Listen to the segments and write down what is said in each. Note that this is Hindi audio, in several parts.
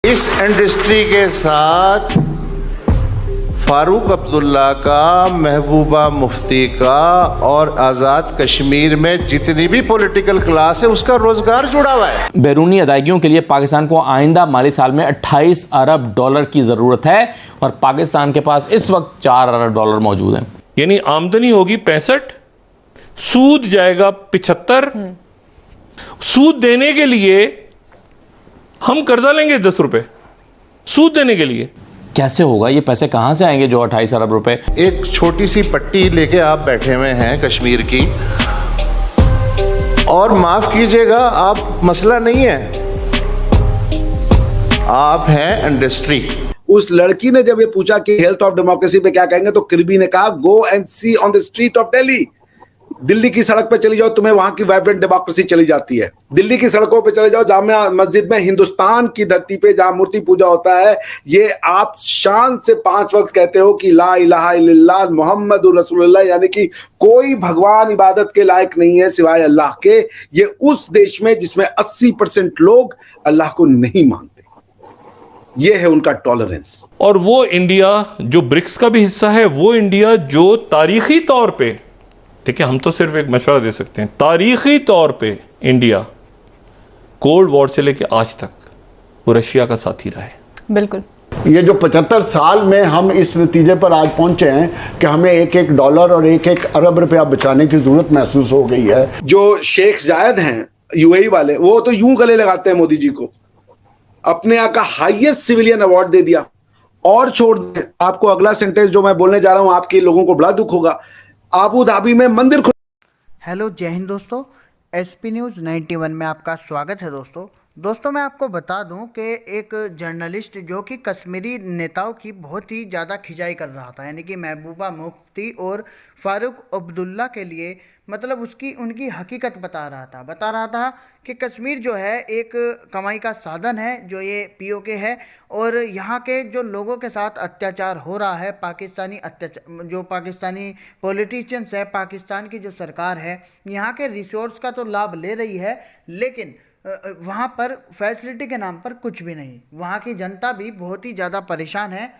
इस इंडस्ट्री के साथ फारूक अब्दुल्ला का, महबूबा मुफ्ती का और आज़ाद कश्मीर में जितनी भी पॉलिटिकल क्लास है उसका रोजगार जुड़ा हुआ है। बैरूनी अदायगियों के लिए पाकिस्तान को आइंदा माली साल में 28 अरब डॉलर की ज़रूरत है और पाकिस्तान के पास इस वक्त 4 अरब डॉलर मौजूद हैं। यानी आमदनी होगी 65, सूद जाएगा 75। सूद देने के लिए हम कर्जा लेंगे 10 रुपए सूद देने के लिए। कैसे होगा? ये पैसे कहां से आएंगे जो 28 अरब रुपए? एक छोटी सी पट्टी लेके आप बैठे हुए हैं कश्मीर की, और माफ कीजिएगा आप मसला नहीं है, आप हैं इंडस्ट्री। उस लड़की ने जब ये पूछा कि हेल्थ ऑफ डेमोक्रेसी पे क्या कहेंगे, तो किर्बी ने कहा go and see on the street of Delhi. Delhi की सड़क पे चली जाओ, तुम्हें वहां की वाइब्रेंट डेमोक्रेसी चली जाती है। दिल्ली की सड़कों पे चले जाओ, जामिया मस्जिद में, हिंदुस्तान की धरती पे जहां मूर्ति पूजा होता है, ये आप शान से 5 वक्त कहते हो कि ला इलाहा इल्लल्लाह मुहम्मदुर रसूलुल्लाह, यानी कि कोई भगवान इबादत के लायक नहीं है सिवाय अल्लाह के। ये उस देश में जिसमें 80% लोग अल्लाह को नहीं मानते, ये है उनका टॉलरेंस। और वो इंडिया जो ब्रिक्स का भी हिस्सा है, वो इंडिया जो तारीखी तौर पे, ठीक है, हम तो सिर्फ एक मशवरा दे सकते हैं, तारीखी तौर पे इंडिया कोल्ड वॉर से लेके आज तक वो रशिया का साथी रहा है। बिल्कुल। ये जो 75 साल में हम इस नतीजे पर आज पहुंचे हैं कि हमें 1-1 डॉलर और 1-1 अरब रुपया बचाने की जरूरत महसूस हो गई है। जो शेख जायद हैं यूएई वाले, वो तो यूं गले लगाते हैं मोदी जी को, अपने यहाँ का हाईएस्ट सिविलियन अवार्ड दे दिया। और छोड़ दें, आपको अगला सेंटेंस जो मैं बोलने जा रहा हूं, आपके लोगों को बड़ा दुख होगा। आबू धाबी में मंदिर हेलो, जय हिंद दोस्तों, एसपी न्यूज़ 91 में आपका स्वागत है। दोस्तों मैं आपको बता दूं कि एक जर्नलिस्ट जो कि कश्मीरी नेताओं की बहुत ही ज़्यादा खिंचाई कर रहा था, यानी कि महबूबा मुफ्ती और फारूक अब्दुल्ला के लिए, मतलब उनकी हकीकत बता रहा था कि कश्मीर जो है एक कमाई का साधन है, जो ये पीओके है, और यहाँ के जो लोगों के साथ अत्याचार हो रहा है, पाकिस्तानी पॉलिटिशियंस है, पाकिस्तान की जो सरकार है, यहाँ के रिसोर्स का तो लाभ ले रही है, लेकिन वहाँ पर फैसिलिटी के नाम पर कुछ भी नहीं। वहाँ की जनता भी बहुत ही ज़्यादा परेशान है,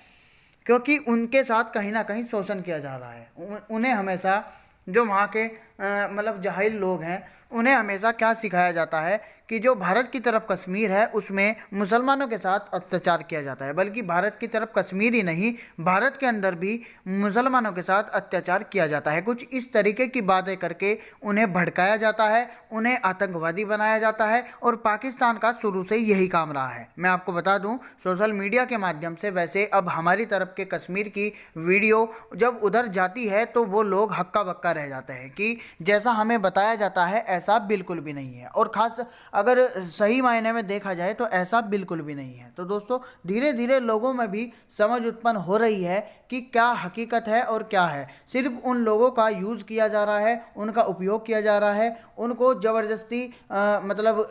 क्योंकि उनके साथ कहीं ना कहीं शोषण किया जा रहा है। उन्हें हमेशा, जो वहाँ के मतलब जाहिल लोग हैं, उन्हें हमेशा क्या सिखाया जाता है कि जो भारत की तरफ कश्मीर है उसमें मुसलमानों के साथ अत्याचार किया जाता है, बल्कि भारत की तरफ कश्मीर ही नहीं, भारत के अंदर भी मुसलमानों के साथ अत्याचार किया जाता है। कुछ इस तरीके की बातें करके उन्हें भड़काया जाता है, उन्हें आतंकवादी बनाया जाता है, और पाकिस्तान का शुरू से यही काम रहा है। मैं आपको बता दूं, सोशल मीडिया के माध्यम से वैसे अब हमारी तरफ के कश्मीर की वीडियो जब उधर जाती है तो वो लोग हक्का बक्का रह जाते हैं कि जैसा हमें बताया जाता है ऐसा बिल्कुल भी नहीं है, और ख़ास अगर सही मायने में देखा जाए तो ऐसा बिल्कुल भी नहीं है। तो दोस्तों धीरे धीरे लोगों में भी समझ उत्पन्न हो रही है कि क्या हकीकत है और क्या है। सिर्फ उन लोगों का यूज़ किया जा रहा है, उनका उपयोग किया जा रहा है, उनको ज़बरदस्ती मतलब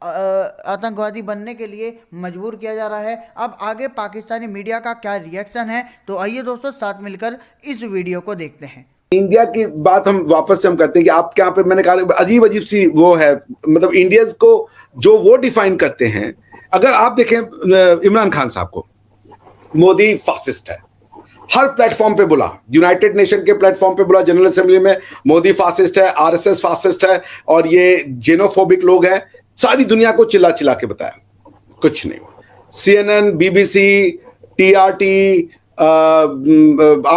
आतंकवादी बनने के लिए मजबूर किया जा रहा है। अब आगे पाकिस्तानी मीडिया का क्या रिएक्शन है, तो आइए दोस्तों साथ मिलकर इस वीडियो को देखते हैं। इंडिया की बात हम वापस से हम करते हैं कि आपके यहाँ पे मैंने कहा अजीब अजीब सी वो है, मतलब इंडियंस को जो वो डिफाइन करते हैं। अगर आप देखें इमरान खान साहब को, मोदी फासिस्ट है, हर प्लेटफॉर्म पे बोला, यूनाइटेड नेशन के प्लेटफॉर्म पे बोला, जनरल असेंबली में मोदी फासिस्ट है, आरएसएस फासिस्ट है, और ये जेनोफोबिक लोग हैं। सारी दुनिया को चिल्ला चिल्ला के बताया, कुछ नहीं। CNN, BBC, TRT,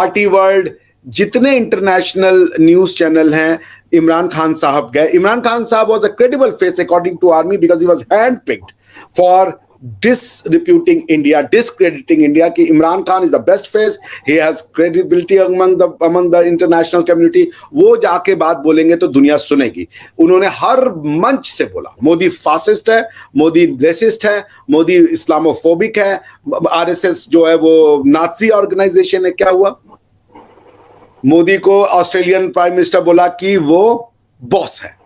RT world, जितने इंटरनेशनल न्यूज चैनल हैं, इमरान खान साहब गए। इमरान खान साहब was a credible face according to army because he was hand picked for disreputing India, discrediting India, कि Imran Khan is the best face, he has credibility among the international community। वो जाके बात बोलेंगे तो दुनिया सुनेगी। उन्होंने हर मंच से बोला मोदी फासिस्ट है, मोदी रेसिस्ट है, मोदी इस्लामोफोबिक है, आरएसएस जो है वो नाजी ऑर्गेनाइजेशन है। क्या हुआ? मोदी को ऑस्ट्रेलियन प्राइम मिनिस्टर बोला कि वो बॉस है।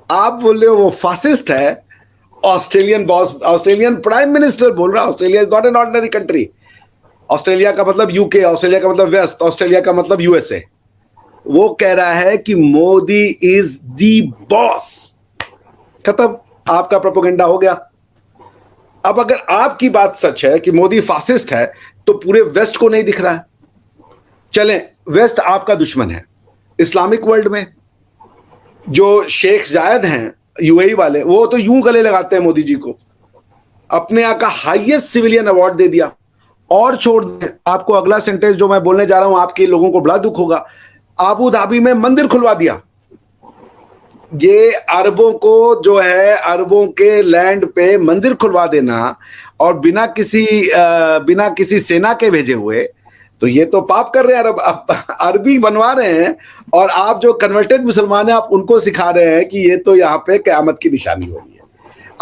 आप बोल रहे हो वो फासिस्ट है, Australian boss, Australian prime minister बोल रहा है। Australia is not an ordinary country. Australia का मतलब यूके, ऑस्ट्रेलिया का मतलब वेस्ट, ऑस्ट्रेलिया का मतलब यूएसए। वो कह रहा है कि मोदी इज द बॉस। खत्म, आपका प्रोपेगेंडा हो गया। अब अगर आपकी बात सच है कि मोदी फासिस्ट है, तो पूरे वेस्ट को नहीं दिख रहा है। चलें, वेस्ट आपका दुश्मन है। इस्लामिक वर्ल्ड में जो शेख जायद हैं यूएई वाले, वो तो यूं गले लगाते हैं मोदी जी को, अपने यहाँ का हाईएस्ट सिविलियन अवार्ड दे दिया। और छोड़ दें, आपको अगला सेंटेंस जो मैं बोलने जा रहा हूं, आपके लोगों को बड़ा दुख होगा, आबू धाबी में मंदिर खुलवा दिया। ये अरबों को जो है, अरबों के लैंड पे मंदिर खुलवा देना और बिना किसी सेना के भेजे हुए, तो ये तो पाप कर रहे हैं। अरबी बनवा रहे हैं और आप जो कन्वर्टेड मुसलमान हैं, आप उनको सिखा रहे हैं कि ये तो यहाँ पे क़यामत की निशानी हो रही है।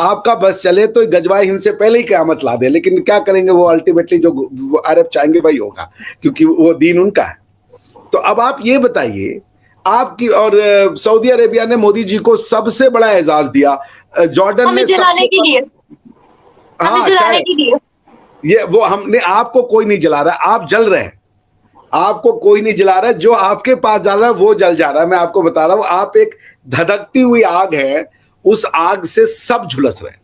आपका बस चले तो गजवाए हिंद से पहले ही क़यामत ला दे, लेकिन क्या करेंगे वो, अल्टीमेटली जो अरब चाहेंगे वही होगा, क्योंकि वो दीन उनका है। तो अब आप ये बताइए, आपकी और सऊदी अरेबिया ने मोदी जी को सबसे बड़ा एजाज दिया, जॉर्डन ने जलाने के लिए, हाँ, जलाने के लिए ये वो हमने, आपको कोई नहीं जला रहा, आप जल रहे हैं। आपको कोई नहीं जला रहा, जो आपके पास जा रहा है वो जल जा रहा है। मैं आपको बता रहा हूं, आप एक धधकती हुई आग है, उस आग से सब झुलस रहे हैं।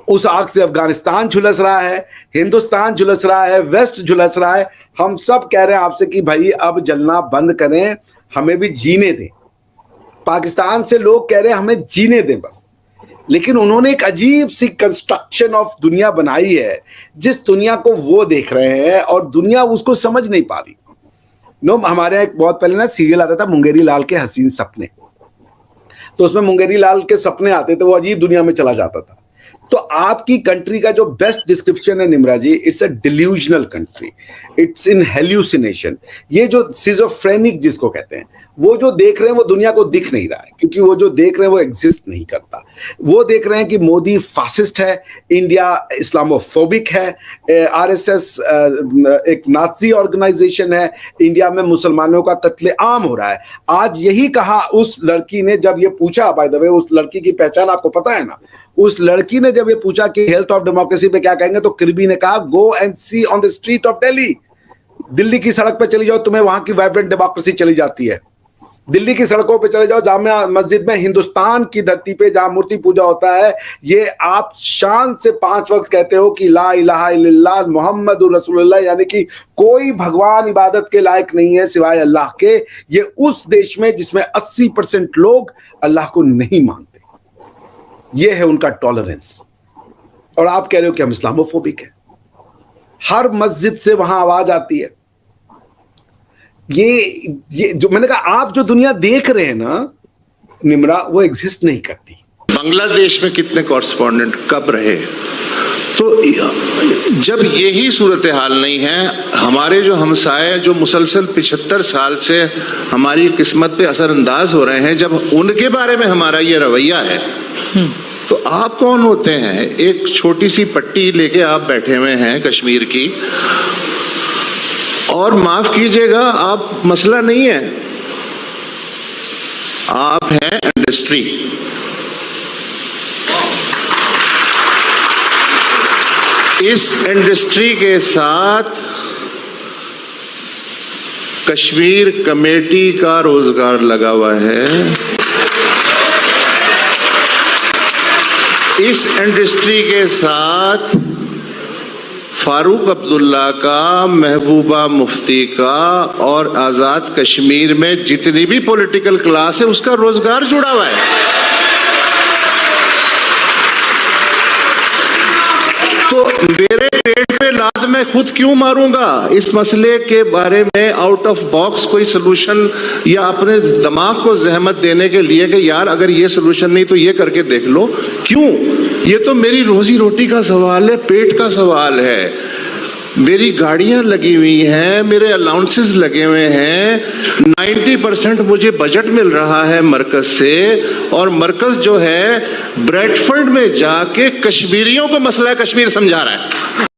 उस आग से अफगानिस्तान झुलस रहा है, हिंदुस्तान झुलस रहा है, वेस्ट झुलस रहा है। हम सब कह रहे हैं आपसे कि भाई अब जलना बंद करें, हमें भी जीने दें। पाकिस्तान से लोग कह रहे हैं हमें जीने दें बस। लेकिन उन्होंने एक अजीब सी कंस्ट्रक्शन ऑफ दुनिया बनाई है, जिस दुनिया को वो देख रहे हैं और दुनिया उसको समझ नहीं पा रही। हमारे यहाँ एक बहुत पहले ना सीरियल आता था मुंगेरी लाल के हसीन सपने, तो उसमें मुंगेरी लाल के सपने आते थे, वो अजीब दुनिया में चला जाता था। तो आपकी कंट्री का जो बेस्ट डिस्क्रिप्शन है Nimra ji, it's a delusional country, it's in hallucination. ये जो सिजोफ्रेनिक जिसको कहते हैं, वो जो देख रहे हैं वो दुनिया को दिख नहीं रहा है, क्योंकि वो जो देख रहे हैं वो एग्जिस्ट नहीं करता। वो देख रहे हैं कि मोदी फासिस्ट है, इंडिया इस्लामोफोबिक है, आरएसएस एक नाजी ऑर्गेनाइजेशन है, इंडिया में मुसलमानों का कत्लेआम हो रहा है। आज यही कहा उस लड़की ने जब ये पूछा, बाय द वे उस लड़की की पहचान आपको पता है ना, उस लड़की ने जब ये पूछा कि हेल्थ ऑफ डेमोक्रेसी पे क्या कहेंगे, तो किर्बी ने कहा go and see on the street of Delhi. Delhi की सड़क पे चली जाओ, तुम्हें वहां की वाइब्रेंट डेमोक्रेसी चली जाती है। दिल्ली की सड़कों पे चले जाओ, जामिया मस्जिद में, हिंदुस्तान की धरती पे जहां मूर्ति पूजा होता है, ये आप शान से 5 वक्त कहते हो कि ला इलाहा इल्लल्लाह मुहम्मदुर रसूलुल्लाह, यानी कि कोई भगवान इबादत के लायक नहीं है सिवाय अल्लाह के। ये उस देश में जिसमें 80% लोग अल्लाह को नहीं मानते। ये है उनका टॉलरेंस। और आप कह रहे हो कि हम इस्लामोफोबिक है। हर मस्जिद से वहां आवाज आती है। ये जो मैंने कहा, आप जो दुनिया देख रहे हैं ना निम्रा, वो एग्जिस्ट नहीं करती। बांग्लादेश में कितने कॉरेस्पॉन्डेंट कब रहे? तो जब यही सूरत हाल नहीं है, हमारे जो हमसाए जो मुसलसल 75 साल से हमारी किस्मत पे असरअंदाज हो रहे हैं, जब उनके बारे में हमारा ये रवैया है, तो आप कौन होते हैं? एक छोटी सी पट्टी लेके आप बैठे हुए हैं कश्मीर की, और माफ कीजिएगा, आप मसला नहीं है, आप हैं इंडस्ट्री। इस इंडस्ट्री के साथ कश्मीर कमेटी का रोजगार लगा हुआ है। इस इंडस्ट्री के साथ फारूक अब्दुल्ला का, महबूबा मुफ्ती का और आज़ाद कश्मीर में जितनी भी पॉलिटिकल क्लास है उसका रोजगार जुड़ा हुआ है। तो मेरे पेट पे लात मैं खुद क्यों मारूंगा? इस मसले के बारे में आउट ऑफ बॉक्स कोई सलूशन या अपने दिमाग को जहमत देने के लिए कि यार अगर ये सलूशन नहीं तो ये करके देख लो, क्यों? ये तो मेरी रोजी रोटी का सवाल है, पेट का सवाल है। मेरी गाड़ियां लगी हुई हैं, मेरे अलाउंसेस लगे हुए हैं, 90% मुझे बजट मिल रहा है मरकज से, और मरकज जो है ब्रेडफोर्ड में जाके कश्मीरियों को मसला कश्मीर समझा रहा है।